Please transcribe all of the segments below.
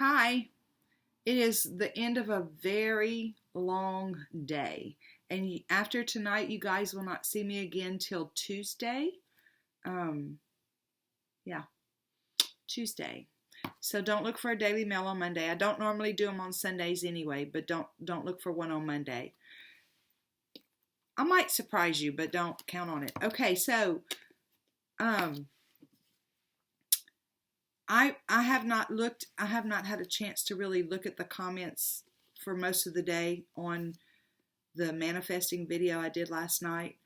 Hi, it is the end of a very long day. And after tonight, you guys will not see me again till Tuesday. Um, yeah, Tuesday. So don't look for a Daily Mail on Monday. I don't normally do them on Sundays anyway, but don't look for one on Monday. I might surprise you, but don't count on it. Okay, so I have not had a chance to really look at the comments for most of the day on the manifesting video I did last night,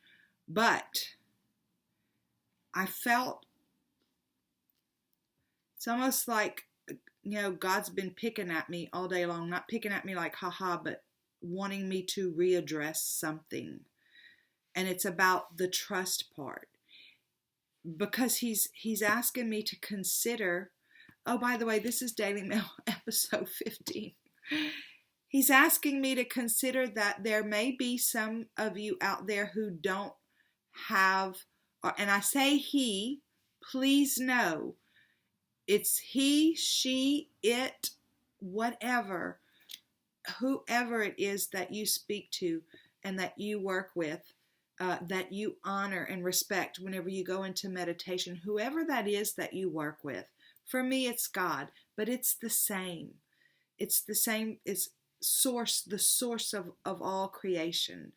but I felt it's almost like, God's been picking at me all day long, not picking at me like haha, but wanting me to readdress something. And it's about the trust part, because he's asking me to consider. Oh, by the way, this is Daily Mail episode 15. He's asking me to consider that there may be some of you out there who don't have, and I say he, please know, it's he, she, it, whatever, whoever it is that you speak to and that you work with, that you honor and respect whenever you go into meditation, whoever that is that you work with. For me, it's God, but it's the same. It's the same. It's the source of all creation.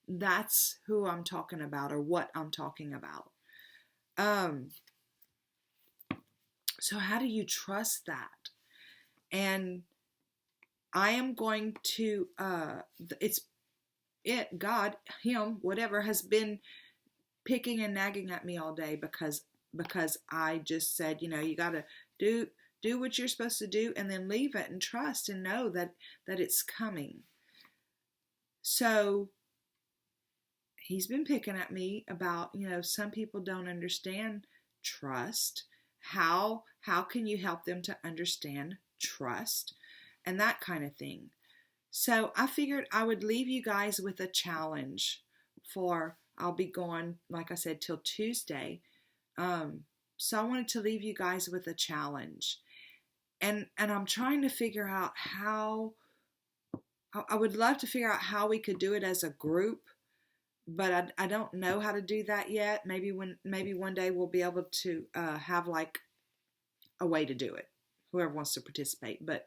That's who I'm talking about, or what I'm talking about. So how do you trust that? And I am going to, God, him, whatever, has been picking and nagging at me all day because I just said, you got to do what you're supposed to do and then leave it and trust and know that it's coming. So he's been picking at me about, some people don't understand trust. How can you help them to understand trust and that kind of thing? So I figured I would leave you guys with a challenge I'll be gone, like I said, till Tuesday. So I wanted to leave you guys with a challenge. And I'm trying to figure out I would love to figure out how we could do it as a group, but I don't know how to do that yet. Maybe one day we'll be able to have like a way to do it, whoever wants to participate. But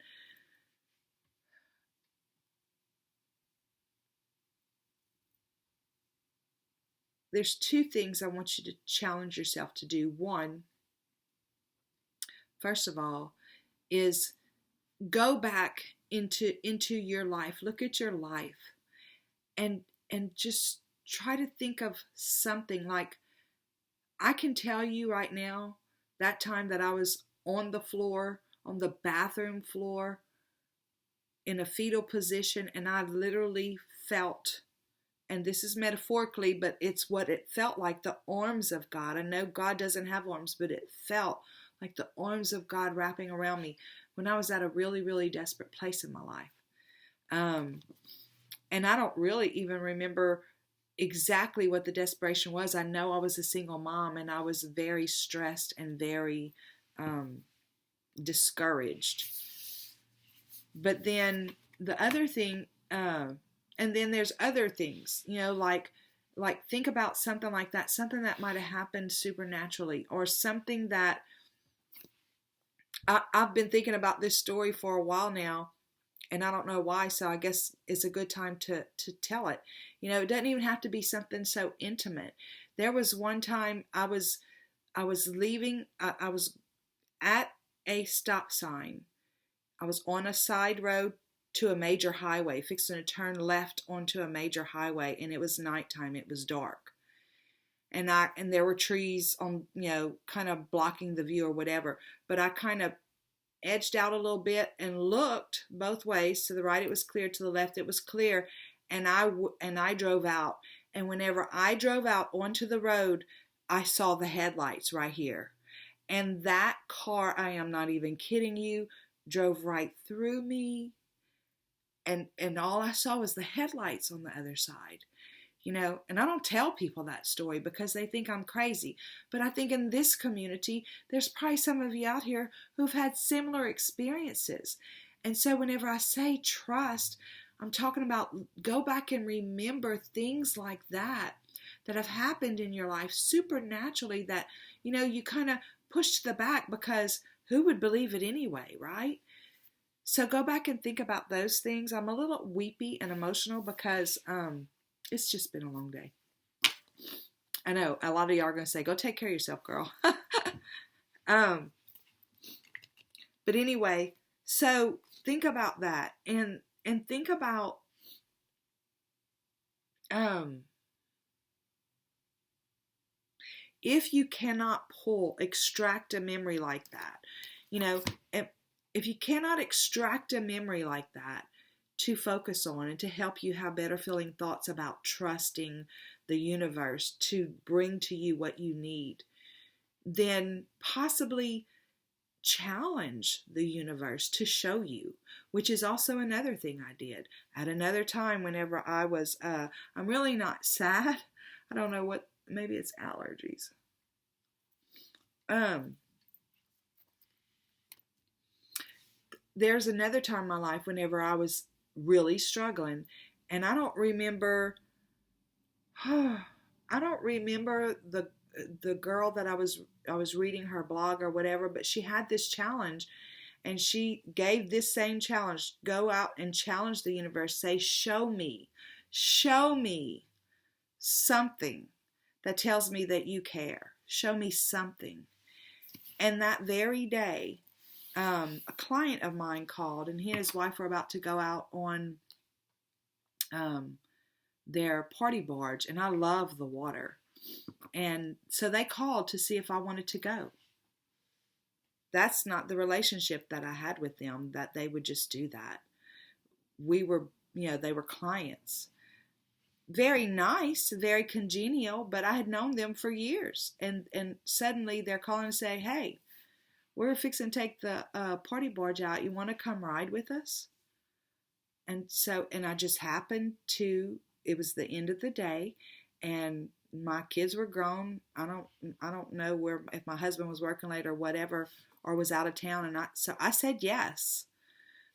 there's two things I want you to challenge yourself to do. One, first of all, is go back into your life. Look at your life and just try to think of something. Like, I can tell you right now, that time that I was on the bathroom floor in a fetal position, and I literally felt, and this is metaphorically, but it's what it felt like, the arms of God. I know God doesn't have arms, but it felt like the arms of God wrapping around me when I was at a really, really desperate place in my life. And I don't really even remember exactly what the desperation was. I know I was a single mom and I was very stressed and very discouraged. But then the other thing, and then there's other things, like think about something like that, something that might have happened supernaturally, or something that I've been thinking about this story for a while now, and I don't know why, so I guess it's a good time to tell it. It doesn't even have to be something so intimate. There was one time I was leaving, I was at a stop sign. I was on a side road to a major highway, fixing to turn left onto a major highway, and it was nighttime, it was dark. And there were trees on, kind of blocking the view or whatever. But I kind of edged out a little bit and looked both ways. To the right, it was clear. To the left, it was clear. And I drove out. And whenever I drove out onto the road, I saw the headlights right here. And that car, I am not even kidding you, drove right through me. And all I saw was the headlights on the other side. And I don't tell people that story because they think I'm crazy. But I think in this community, there's probably some of you out here who've had similar experiences. And so whenever I say trust, I'm talking about go back and remember things like that have happened in your life supernaturally that, you kind of pushed to the back because who would believe it anyway, right? So go back and think about those things. I'm a little weepy and emotional because it's just been a long day. I know a lot of y'all are going to say, go take care of yourself, girl. But anyway, so think about that and think about if you cannot extract a memory like that, if you cannot extract a memory like that to focus on and to help you have better feeling thoughts about trusting the universe to bring to you what you need, then possibly challenge the universe to show you, which is also another thing I did at another time whenever I was, I'm really not sad. I don't know what, maybe it's allergies. There's another time in my life whenever I was really struggling, and I don't remember the girl that I was reading her blog or whatever, but she had this challenge, and she gave this same challenge: go out and challenge the universe. Say, show me something that tells me that you care. Show me something. And that very day, a client of mine called, and he and his wife were about to go out on their party barge, and I love the water. And so they called to see if I wanted to go. That's not the relationship that I had with them, that they would just do that. We were, they were clients. Very nice, very congenial, but I had known them for years. And suddenly they're calling and say, hey, we're fixing to take the party barge out. You want to come ride with us? And I just happened to, it was the end of the day, and my kids were grown. I don't know if my husband was working late or whatever, or was out of town. So I said yes,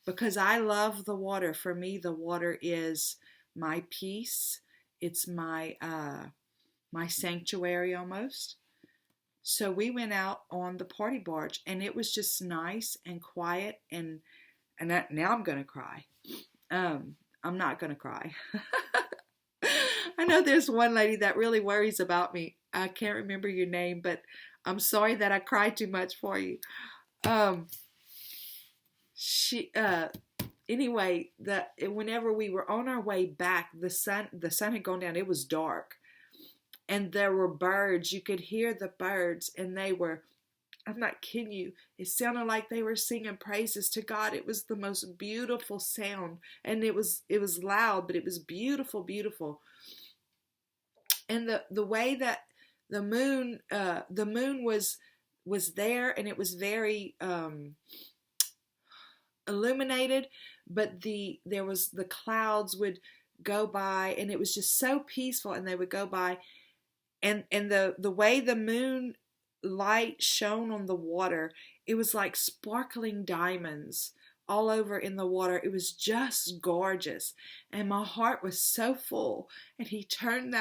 because I love the water. For me, the water is my peace. It's my sanctuary almost. So we went out on the party barge, and it was just nice and quiet. And now I'm gonna cry. I'm not gonna cry. I know there's one lady that really worries about me. I can't remember your name, but I'm sorry that I cried too much for you. Anyway, whenever we were on our way back, the sun had gone down. It was dark, and there were birds. You could hear the birds, and they were, I'm not kidding you, it sounded like they were singing praises to God. It was the most beautiful sound, and it was loud, but it was beautiful, beautiful. And the way that the moon was there, and it was very illuminated, but there was the clouds would go by, and it was just so peaceful, and they would go by, and the way the moon light shone on the water, it was like sparkling diamonds all over in the water. It was just gorgeous, and my heart was so full. And he turned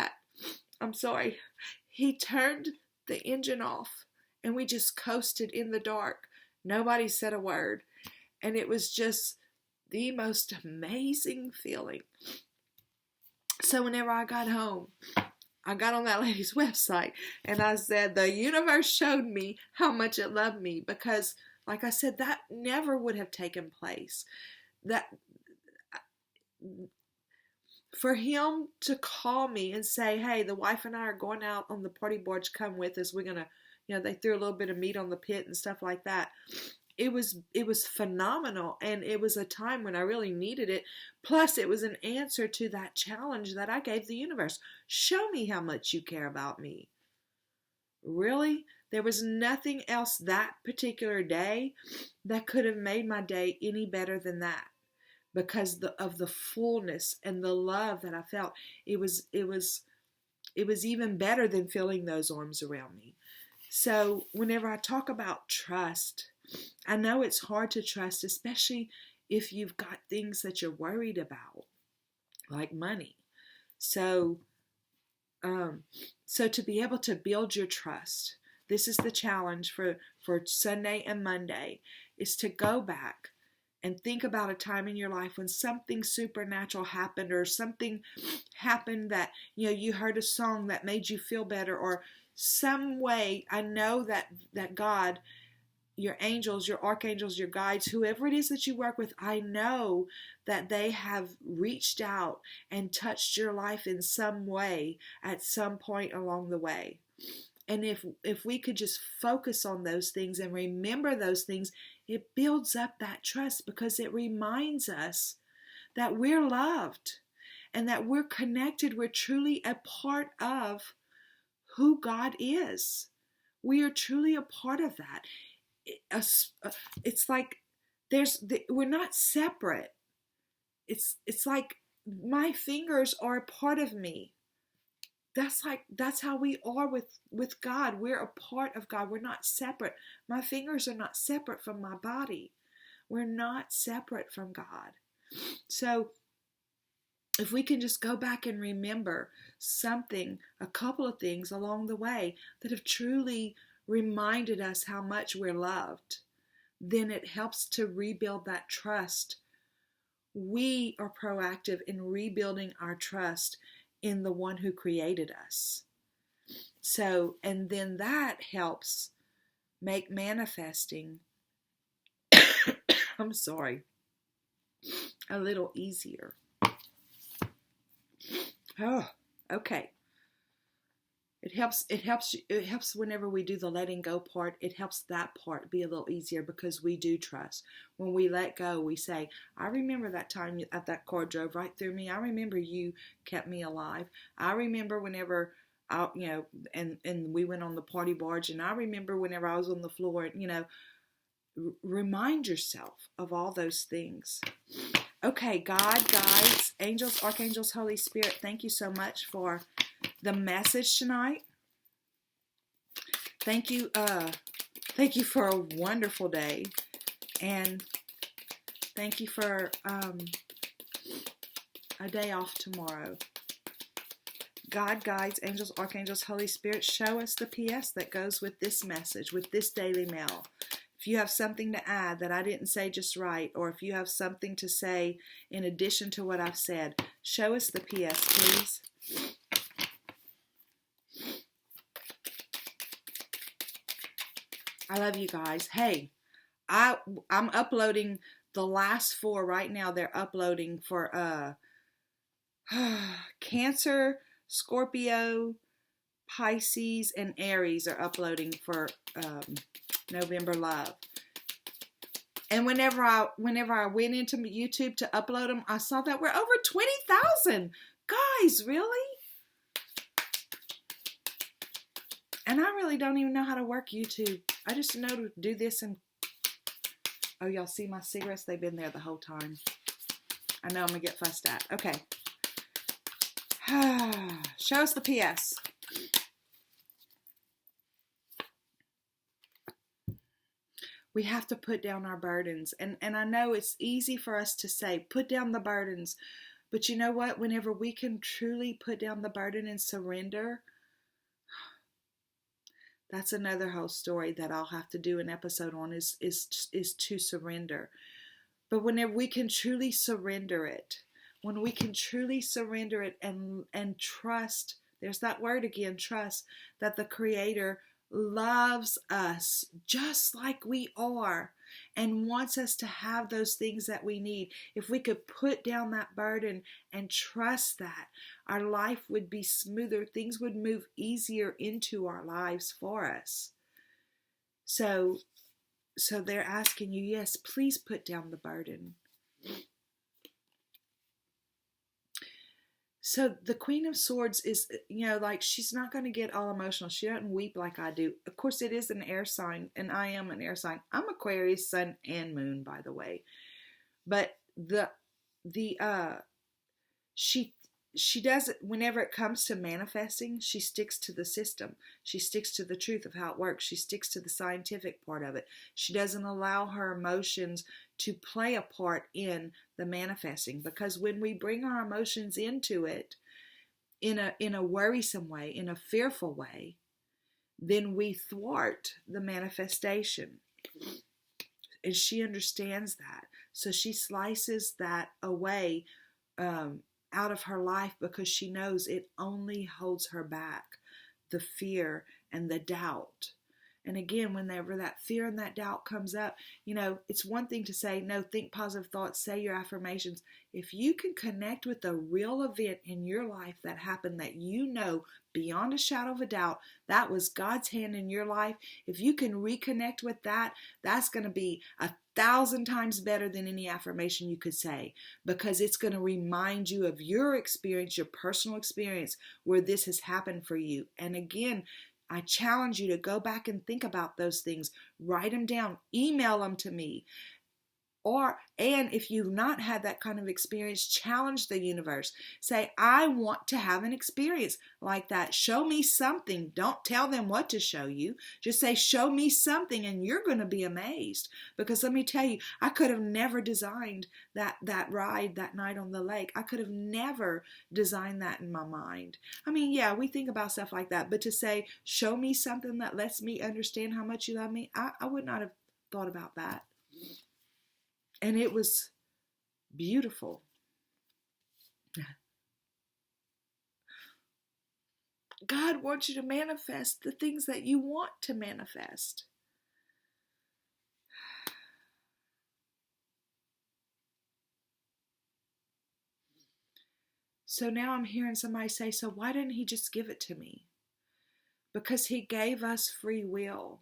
the engine off, and we just coasted in the dark. Nobody said a word, and it was just the most amazing feeling. So whenever I got home, I got on that lady's website, and I said, the universe showed me how much it loved me, because, like I said, that never would have taken place. That for him to call me and say, hey, the wife and I are going out on the party barge, come with us. We're going to, they threw a little bit of meat on the pit and stuff like that. It was phenomenal, and it was a time when I really needed it. Plus, it was an answer to that challenge that I gave the universe. Show me how much you care about me. Really? There was nothing else that particular day that could have made my day any better than that. because of the fullness and the love that I felt. It was even better than feeling those arms around me. So whenever I talk about trust, I know it's hard to trust, especially if you've got things that you're worried about, like money. So, so to be able to build your trust, this is the challenge for Sunday and Monday, is to go back and think about a time in your life when something supernatural happened, or something happened that, you heard a song that made you feel better, or some way. I know that God, your angels, your archangels, your guides, whoever it is that you work with, I know that they have reached out and touched your life in some way at some point along the way. And if we could just focus on those things and remember those things, it builds up that trust, because it reminds us that we're loved and that we're connected. We're truly a part of who God is. We are truly a part of that. It's like we're not separate. It's like my fingers are a part of me. That's how we are with God. We're a part of God. We're not separate. My fingers are not separate from my body. We're not separate from God. So if we can just go back and remember a couple of things along the way that have truly reminded us how much we're loved, then it helps to rebuild that trust. We are proactive in rebuilding our trust in the one who created us. So, and then that helps make manifesting, I'm sorry, a little easier. Oh, okay. It helps whenever we do the letting go part. It helps that part be a little easier, because we do trust. When we let go, we say, I remember that time that car drove right through me. I remember you kept me alive. I remember whenever and we went on the party barge, and I remember whenever I was on the floor, remind yourself of all those things. Okay, God, guides, angels, archangels, Holy Spirit, thank you so much for the message tonight. Thank you for a wonderful day, and thank you for a day off tomorrow. God, guides, angels, archangels, Holy Spirit, show us the PS that goes with this message, with this Daily Mail. If you have something to add that I didn't say just right, or if you have something to say in addition to what I've said, show us the PS, please. I love you guys. Hey, I'm uploading the last 4 right now. They're uploading for Cancer, Scorpio, Pisces, and Aries are uploading for November Love. And whenever I went into YouTube to upload them, I saw that we're over 20,000. Guys, really? And I really don't even know how to work YouTube. I just know to do this and... Oh, y'all see my cigarettes? They've been there the whole time. I know I'm going to get fussed at. Okay. Show us the PS. We have to put down our burdens. And I know it's easy for us to say, put down the burdens. But you know what? Whenever we can truly put down the burden and surrender, that's another whole story that I'll have to do an episode on, is to surrender. But whenever we can truly surrender it, when we can truly surrender it and trust, there's that word again, trust, that the Creator loves us just like we are and wants us to have those things that we need. If we could put down that burden and trust that, our life would be smoother. Things would move easier into our lives for us. So they're asking you, yes, please put down the burden. So the Queen of Swords is, like, she's not going to get all emotional. She doesn't weep like I do. Of course, it is an air sign, and I am an air sign. I'm Aquarius, sun and moon, by the way. But the she she doesn't, whenever it comes to manifesting, she sticks to the system. She sticks to the truth of how it works. She sticks to the scientific part of it. She doesn't allow her emotions to play a part in the manifesting, because when we bring our emotions into it in a worrisome way, in a fearful way, then we thwart the manifestation. And she understands that. So she slices that away out of her life, because she knows it only holds her back, the fear and the doubt. And again, whenever that fear and that doubt comes up, it's one thing to say, no, think positive thoughts, say your affirmations. If you can connect with the real event in your life that happened, that beyond a shadow of a doubt, that was God's hand in your life, if you can reconnect with that, that's going to be 1,000 times better than any affirmation you could say, because it's going to remind you of your experience, your personal experience, where this has happened for you. And again, I challenge you to go back and think about those things. Write them down. Email them to me. And if you've not had that kind of experience, challenge the universe. Say, I want to have an experience like that. Show me something. Don't tell them what to show you. Just say, show me something, and you're going to be amazed. Because let me tell you, I could have never designed that ride that night on the lake. I could have never designed that in my mind. I mean, yeah, we think about stuff like that. But to say, show me something that lets me understand how much you love me, I would not have thought about that. And it was beautiful. God wants you to manifest the things that you want to manifest. So now I'm hearing somebody say, so why didn't he just give it to me? Because he gave us free will.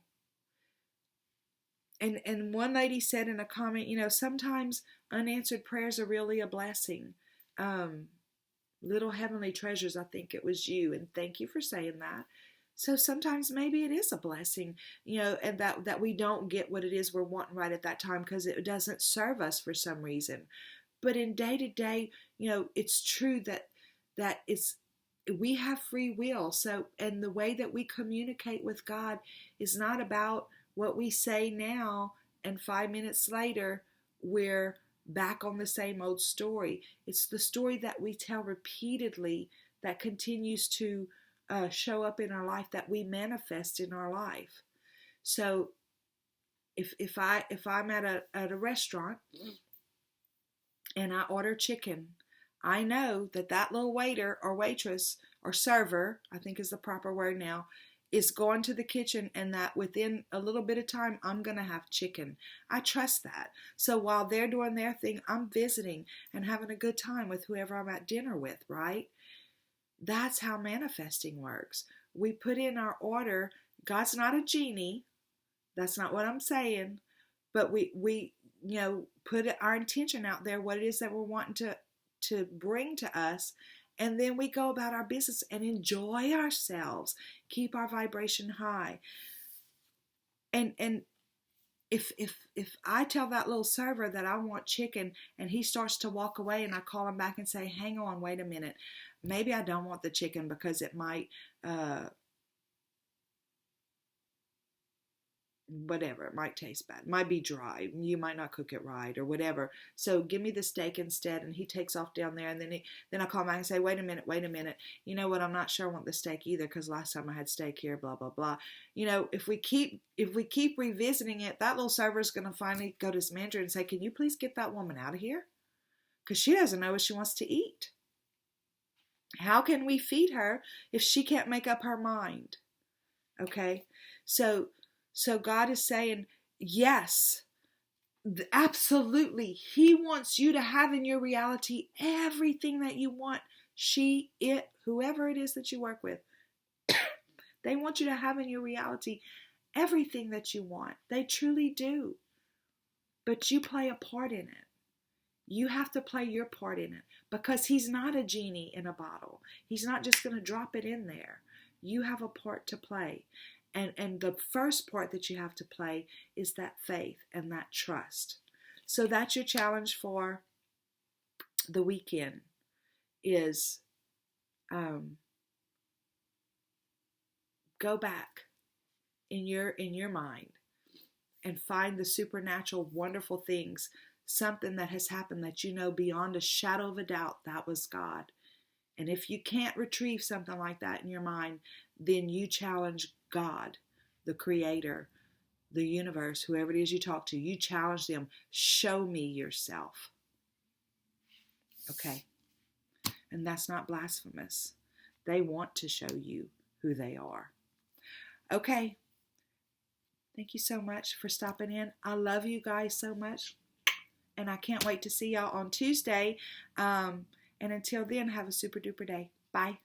And one lady said in a comment, sometimes unanswered prayers are really a blessing. Little heavenly treasures, I think it was you, and thank you for saying that. So sometimes maybe it is a blessing, and that we don't get what it is we're wanting right at that time because it doesn't serve us for some reason. But in day to day, it's true that we have free will. So, and the way that we communicate with God is not about what we say now, and 5 minutes later, we're back on the same old story. It's the story that we tell repeatedly that continues to show up in our life, that we manifest in our life. So if I'm at a restaurant and I order chicken, I know that little waiter or waitress or server, I think is the proper word now, is going to the kitchen, and that within a little bit of time, I'm going to have chicken. I trust that. So while they're doing their thing, I'm visiting and having a good time with whoever I'm at dinner with, right? That's how manifesting works. We put in our order. God's not a genie. That's not what I'm saying. But we put our intention out there, what it is that we're wanting to bring to us. And then we go about our business and enjoy ourselves, keep our vibration high. And if I tell that little server that I want chicken and he starts to walk away, and I call him back and say, hang on, wait a minute. Maybe I don't want the chicken because it might, whatever, it might taste bad, it might be dry, you might not cook it right or whatever, so give me the steak instead. And he takes off down there, and then I call back and say, wait a minute, you know what, I'm not sure I want the steak either because last time I had steak here, blah blah blah. If we keep revisiting it, that little server is going to finally go to his manager and say, can you please get that woman out of here, because she doesn't know what she wants to eat. How can we feed her if she can't make up her mind? Okay, so God is saying, yes, absolutely. He wants you to have in your reality everything that you want. Whoever it is that you work with, they want you to have in your reality everything that you want. They truly do. But you play a part in it. You have to play your part in it, because he's not a genie in a bottle. He's not just going to drop it in there. You have a part to play. And the first part that you have to play is that faith and that trust. So that's your challenge for the weekend is go back in your mind and find the supernatural, wonderful things, something that has happened that you know beyond a shadow of a doubt that was God. And if you can't retrieve something like that in your mind, then you challenge God, the Creator, the universe, whoever it is you talk to. You challenge them. Show me yourself. Okay? And that's not blasphemous. They want to show you who they are. Okay. Thank you so much for stopping in. I love you guys so much. And I can't wait to see y'all on Tuesday. And until then, have a super duper day. Bye.